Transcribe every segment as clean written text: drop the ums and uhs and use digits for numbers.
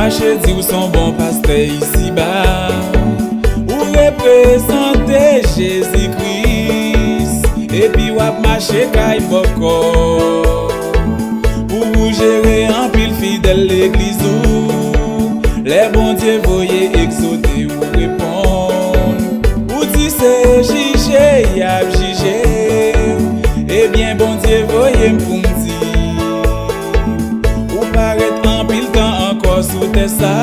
marché dit ou son bon pasteur ici-bas. Ou représenter Jésus-Christ. Et puis wap marché kay boko. Pour gérer en pile fidèle l'église ou. Les bons dieux voyez exauter ou répondre. Ou dit c'est jugé, y a jugé. Eh bien bon Dieu voyez pour m'dire. Ou paraît en pile temps encore sous tes ça.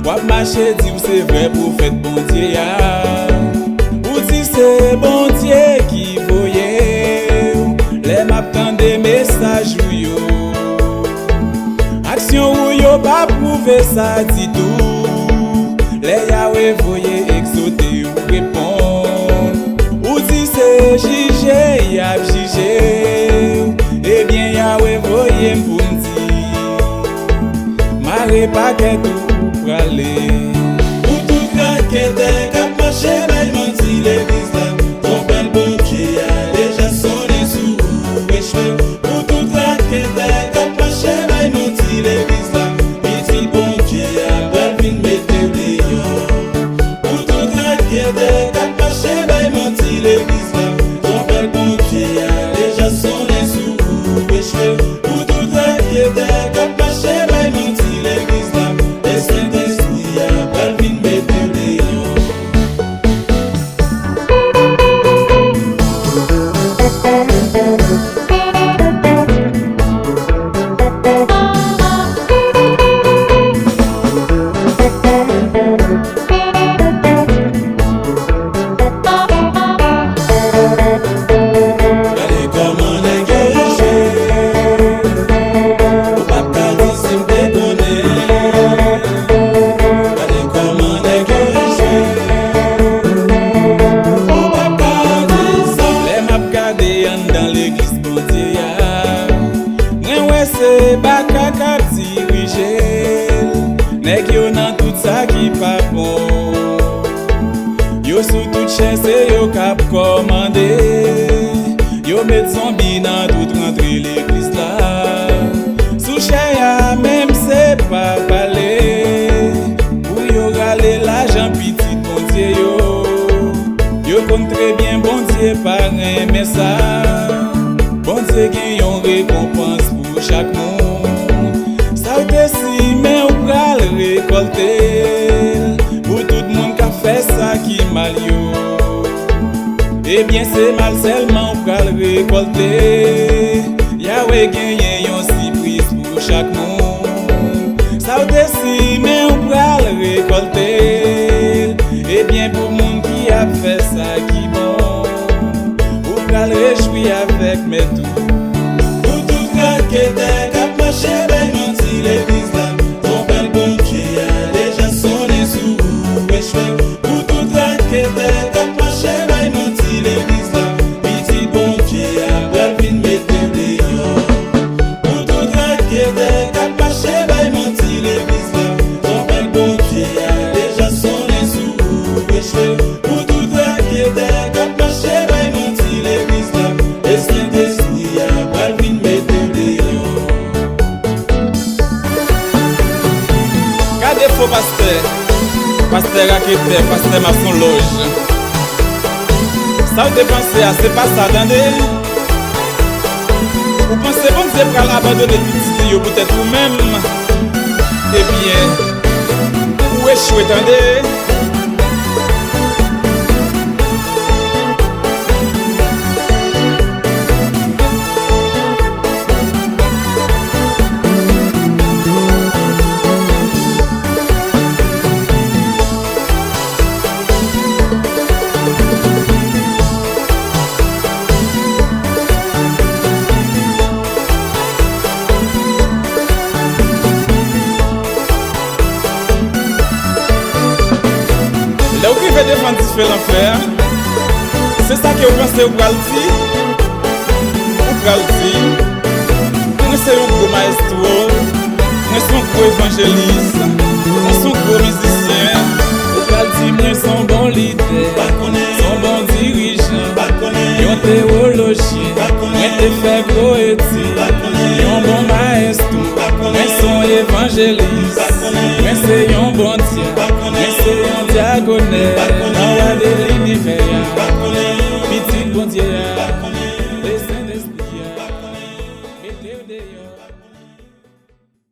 Wap marché dit ou c'est vrai prophète bon Dieu ya. Ou dit c'est bon Dieu qui voyait. Les m'attendent des messages ou yo. Action ou yo pas prouver ça dit tout. Les Yahweh voyez exauter ou répondre. Ou dit c'est jugé, y a jugé. Eh bien Yahweh voyez pour m'dire. Maré pas que tout pour aller. Ou tout raketè k'ap marché bay manti l'église là. Ton bel bon Dieu a déjà sonné sous echwe. Ou tout raketè k'ap marché bay manti l'église là. Mizik bon Dieu a bal vin mette dehors. Ou tout raketè k'ap marché bay manti l'église là. Ton bel bon Dieu a déjà sonné sous echwe. Ou tout raketè k'ap marché bay manti l'église là. Saint-Esprit a bal vin mette dehors. Gade comment nègre jè. Ou pa ka di si m'te donné. Gade comment nègre jè. Ou pa ka di sa. Les map gade anndan l'église bon Dieu ya. Mwen wè c'est baka kap dirige. Nèg yo nan tout ça qui pas bon. Yo sous toute chaîne c'est yo kap commandé. Yo met zombie dans tout rentré l'église là. Sous chaîne ya même c'est pas parler. Pour yo râler l'argent petit bon Dieu yo. Yo compte très bien bon Dieu par aimer ça. Bon Dieu gagne yon récompense pour chaque monde. Ça ou te si mais ou pral récolter. Pour tout le monde qui a fait ça qui mal yo. Eh bien c'est mal seulement ou pral récolter. Yahweh gagne yon surprise pour chaque monde. Ça ou te si mais ou pral récolter. Eh bien pour monde qui a fait ça qui bon. Ou pral réjouir avec mes tout. Ou tout raketè k'ap marché bay manti l'église là. Ton bel bon Dieu a déjà sonné sous echwe. Ou tout raketè k'ap marché bay manti l'église là. Mizik bon Dieu a bal vin mette dehors. Ou tout raketè k'ap marché bay manti l'église là. Ton bel bon Dieu a déjà sonné sous echwe. Ou tout raketè k'ap marché bay manti l'église là. Saint-Esprit a bal vin mette dehors. Gade faux pasteur, pasteur raketè, pasteur maçon loge. Ça ou te pensez à c'est pas ça, tande? Ou pensez bon Dieu pral abandonner petit yo peut-être ou même. Eh bien, ou échouer, tande? Là où qui fait défendre différents frères, c'est ça que vous pensez au pral di. Ou pral di, moi c'est un gros maestro, moi c'est un gros évangéliste, moi c'est un gros musicien. Ou pral di, moi c'est un bon leader, son bon dirigeant, yon théologien, moi te fait poétique, yon bon maestro, moi son évangéliste. Mwen se yon diagonè